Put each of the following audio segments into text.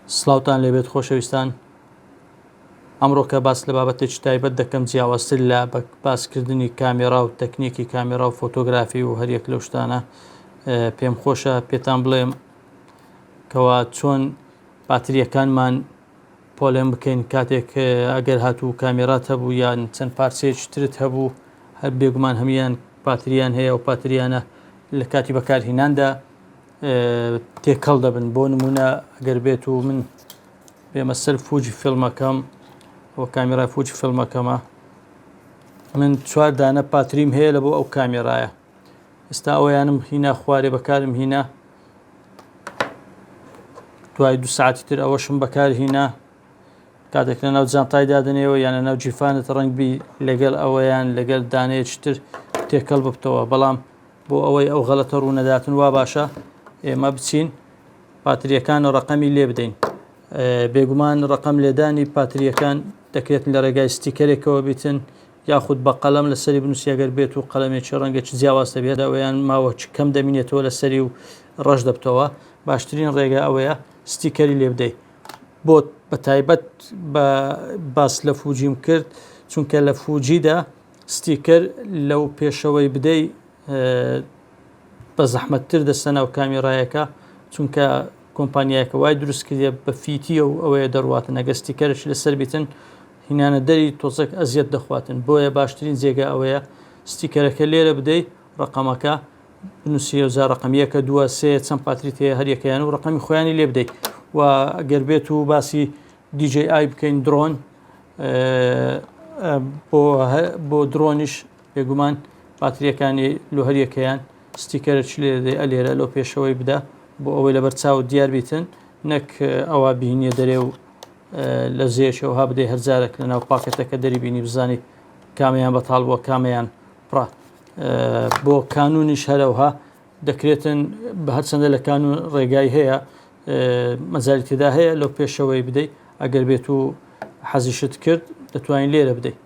سڵاوتان لێبێت خۆشەویستان. ئەمڕۆ کە باس لە بابەتێکی تایبەت دەکەم جیاوازتر لە باسکردنی کامێرا و تەکنیکی کامێرا و فۆتۆگرافی و هەریەک لەو شتانە پێم خۆشە پێتان بڵێم کەوا چۆن باتریەکانمان پۆلێن بکەین کاتێک ئەگەر هاتوو کامێرات هەبوو یان چەند پارچەیەکی ترت هەبوو هەر بێگومان هەمیان پاتریان هەیە و پاتریانە لە کاتی بەکارهێناندا تێکەڵ دەبن. بۆ نمونە ئەگەر بێت و من بێمە سەر فوجی فیلمەکەم ئەوە کامێرای فوجی فیلمەکەمە، من 4 دانە پاتریم هەیە لە بۆ ئەو کامێرایە. ئێستا ئەویانم هینا خوارێ بەکارم هینا، دوای 2 ساعتی تر ئەوەشم بەکارهینا کاتێک لە ناو جانتای دادنێەوە یان لە ناو جیفانت ڕەنگبی لەگەڵ ئەوەیان لەگەڵ دانەیەکی تر تێکەڵ ببتەوە. بەڵام بۆ ئەوەی ئەو غەڵەتە ڕوونەداتن وا باشە ئێمە بچین پاتریەکان و ڕقەمی لێ بدەین. بێگومان ڕقەم لێدانی پاتریەکان دەکرێت لە ڕێگای ستیکەرێکەوە بیتن یاخود بە قەڵەم لەسەری بنووسی ئەگەر بێت و قەڵەمێکی ڕەنگێکی جیاواز دەبێت ئەویان ماوەکی کەم دەمینێتەوە لەسەری و ڕەش دەبتەوە. باشترین ڕێگە ئەوەیە ستیکەری لێ بدەیت. بۆ بە تایبەت بە باس لە فوجیم کرد چونکە لە فوجیدا ستیکەر لەو پێشەوەی بدەی بە زەحمەتتر دەستە ناو کامێرایەکە چونکە کۆمپانیایەکە وای دروست کردێ بە فیتی و ئەوەیە دەڕواتن ئەگە ستیکەرش لەسەر بیتن هینانە دەری تۆزێک ئەزیەت دەخواتن. بۆیە باشترین جێگە ئەوەیە ستیکەرەکە لێرە بدەیت، ڕقەمەکە بنووسی ئەوزار ڕقم 1 2 3 چەند پاتریت هەیە هەریەکەیان و ڕقەمی خۆیانی لێ بدەیت. و ئەگەر بێت و باسی DJI بکەین درۆن بۆ درۆنیش بێگومان پاتریەکانی لە هەریەکەیان ستیکەرەی لێ دەدەی ئەلێرە لەو پێشەوەی بدە بۆ ئەوەی لەبەر چاو دیار بیتن نەک ئەوە بینیە دەرێ و لە زێشەوە ها بدەی هەرجارێک لە ناو پاکەتەکە دەری بینی بزانی کامیان بەتاڵ بووە کامیان پڕە. بۆ کانونیش هەرەوها دەکرێتن بە هەرچەندە لە کانون ڕێگای هەیە مەجای تێدا هەیە لەو پێشەوەی بدەیت. ئەگەر بێت و حەزیشت کرد دەتوانین لێرە بدەیت.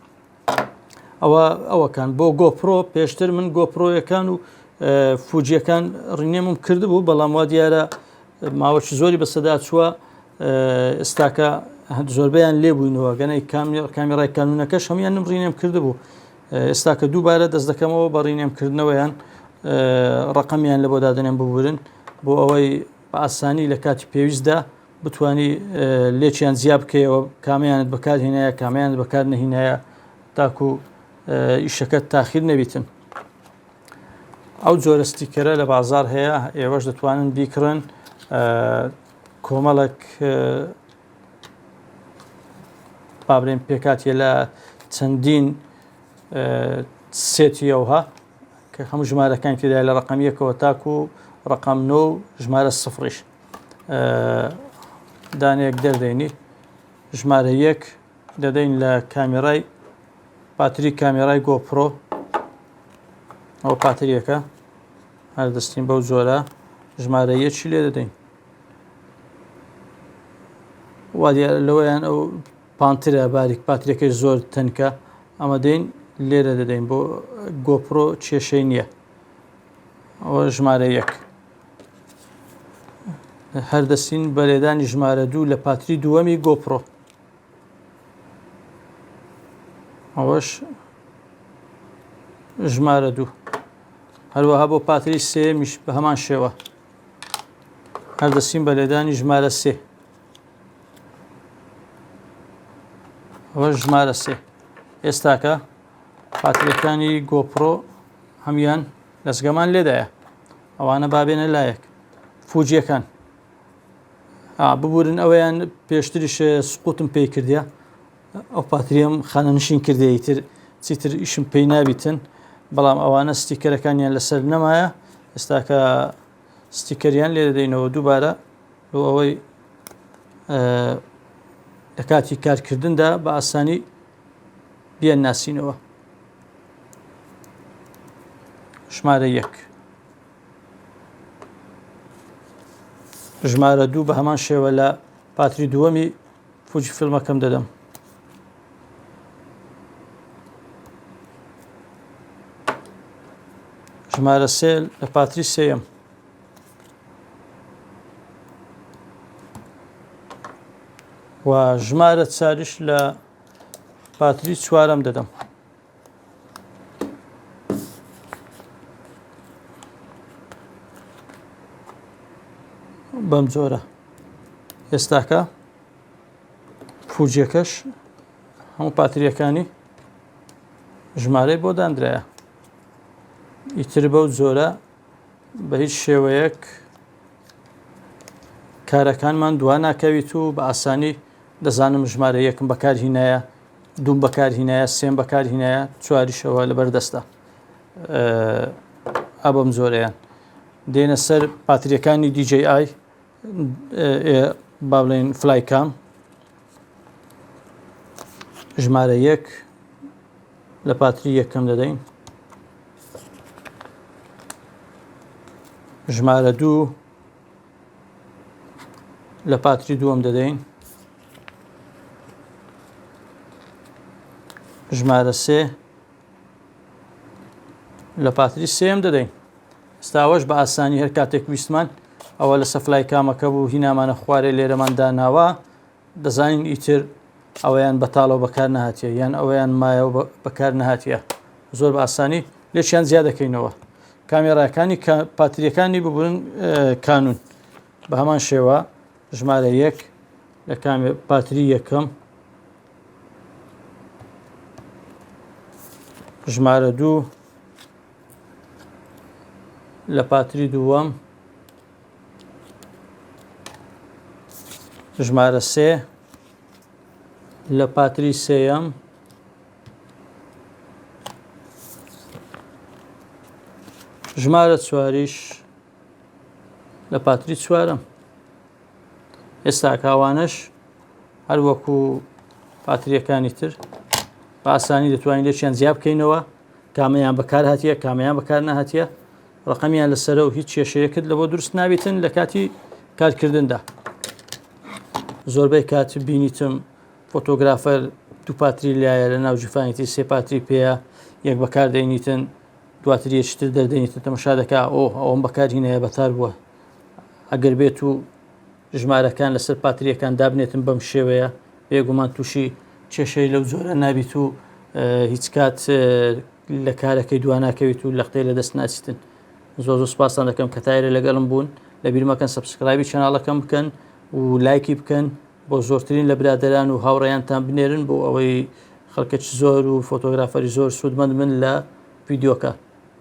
ئەوەکان بۆ گۆپرۆ پێشتر من گۆپرۆیەکان و فوجیەکان ڕینێمم کردبوو بەڵام وا دیارە ماوەی زۆری بەسەدا چووە ئێستاکە زۆربیان لێبووینەوە گەنەی کامێرای کانونەکەش هەمیانم ڕینێم کردبوو. ئێستاکە دووبارە دەست دەکەمەوە بە ڕینێمکردنەوەیان ڕقەمیان لە بۆ دادنێن ببورن بۆ ئەوەی بە ئاسانی لە کاتی پێویستدا بتانی لێکیان زیاب بکەیەوە کامیانت بەکارهێنایە کامیانت بەکار نەهینایە تاکو ئیشەکەت تاخیر نەبیتن. ئەو جۆرە ستیکەرە لە بازار هەیە ئێوەش دەتوانن بیکڕن. کۆمەڵک بابرێن پێکاتیە لە چەندین سێتی ئەوها کە هەموو ژمارەکان تێدای لە ڕقم 1ەوە تاکو ڕقم 9 و ژمارە 0ش دانەیەک دەردەینی ژمارە 1 دەدەین لە کامێرای پاتری کامێرای گۆپرۆ ئەو پاتریەکە هەر دەستین بەو جۆرە ژمارە 1 لێ دەدەین. وا دیارە لەوەیان ئەو پانترە باریک پاتریەکەی زۆر تەنکە ئەمە دەین لێرە دەدەین بۆ گۆپرۆ کێشەی نییە. ئەوە ژمارە 1 هەردەستین بەلێدانی ژمارە 2 لە پاتری دووەمی گۆپرۆ. ئەوەش ژمارە 2 هەروەها بۆ پاتری سێمیش بە هەمان شێوە هەردەستین بەلێدانی ژمارە 3 ئەوە ژمارە 3. ئێستاکە پاتریەکانی گۆپرۆ هەمیان دەستگەمان لێدایە ئەوانە بابێنە لایەک فوجیەکان ببورن ئەویان پێشتریش سقوتم پێی کردیا ئەو پاتریم خانە نشین کردی تر چیتر ئیشم پێی نابیتن بەڵام ئەوانە ستیکەرەکانیان لەسەر نەمایە ئێستاکە ستیکەریان لێ دەدەینەوە دووبارە بۆ ئەوەی لە کاتی کارکردندا بە ئاسانی بیان ناسینەوە. ژمارە 1 ژمارە 2 بە هەمان شێوە لە پاتری دووەمی فوجی فیلمەکەم دەدەم. ژمارە 3 لە پاتری سێیەم و ژمارە چاریش لە پاتری چوارەم دەدەم. بەم جۆرە ئێستاکە فوجیەکەش هەموو پاتریەکانی ژمارەی بۆ دانرایە. ئیتر بەو جۆرە بە هیچ شێوەیەک کارەکانمان دوا ناکەویت و بە ئاسانی دەزانم ژمارە یەکم بەکارهینایە، دووم بەکارهینایە، سێم بەکارهینایە، چواریشەوە لەبەردەستە. ئەبەم زۆرەیان دێنە سەر پاتریەکانی DJI با بڵێن فلایکام، ژمارە یەک لە پاتری یەکەم دەدەین، ژمارە دوو لە پاتری دووەم دەدەین، ژمارە سێ لە پاتری سێم دەدەین. ئێستاوەش بە ئاسانی هەر کاتێک ویستمان ئەوە لە سەفلای کامەکە بوو هینامانە خوارێ لێرەمان داناوە، دەزانین ئیتر ئەوەیان بەتاڵەوە بەکار نەهاتیە یان ئەوەیان مایەوە بەکار نەهاتیە، زۆر بە ئاسانی لێکیان زیاد دەکەینەوە. کامێراکانی پاتریەکانی ببوون کانون بە هەمان شێوە ژمارە یەک لە پاتری یەکەم، ژمارە دوو لە پاتری دووەم، ژمارە سێ لە پاتری سێیەم، ژمارە چواریش لە پاتری چوارەم. ئێستا کاوانش هەر وەکو پاتریەکانی تر بە ئاسانی دەتوانین لێکیان زیاد بکەینەوە، کامەیان بەکار هاتیە کامەیان بەکار نەهاتیە، ڕقەمیان لەسەرە و هیچ کێشەیەکت لە بۆ دروست نابێتن لە کاتی کارکردندا. زۆربەی کات بینیتم فۆتۆگرافەر دوو پاتری لایە لە ناو جوفانیتی سێ پاتری پێەیە یەک بەکار دەینیتن دواتر یەکتر دەردەینیتن تەمەشا دەکا ئەوم بەکارهینەیە بەتار بووە. ئەگەر بێت و ژمارەکان لەسەر پاتریەکان دابنێتن بەم شێوەیە بێگومان تووشی کێشەی لەو جۆرە نابیت و هیچ کات لە کارەکەی دواناکەویت و لەختەی لە دەست ناچیتن. زۆر سوپاسان دەکەم کە تایرە لەگەڵم بوون، لە بیرمەکەن سەبسکرایبی چەناڵەکەم بکەن و لایکی بکەن بۆ زۆرترین لە برادەران و هاوڕێیانتان بنێرن بۆ ئەوەی خەڵکەی زۆر و فۆتۆگرافەری زۆر سوودمەند من لە ڤیدیۆکە.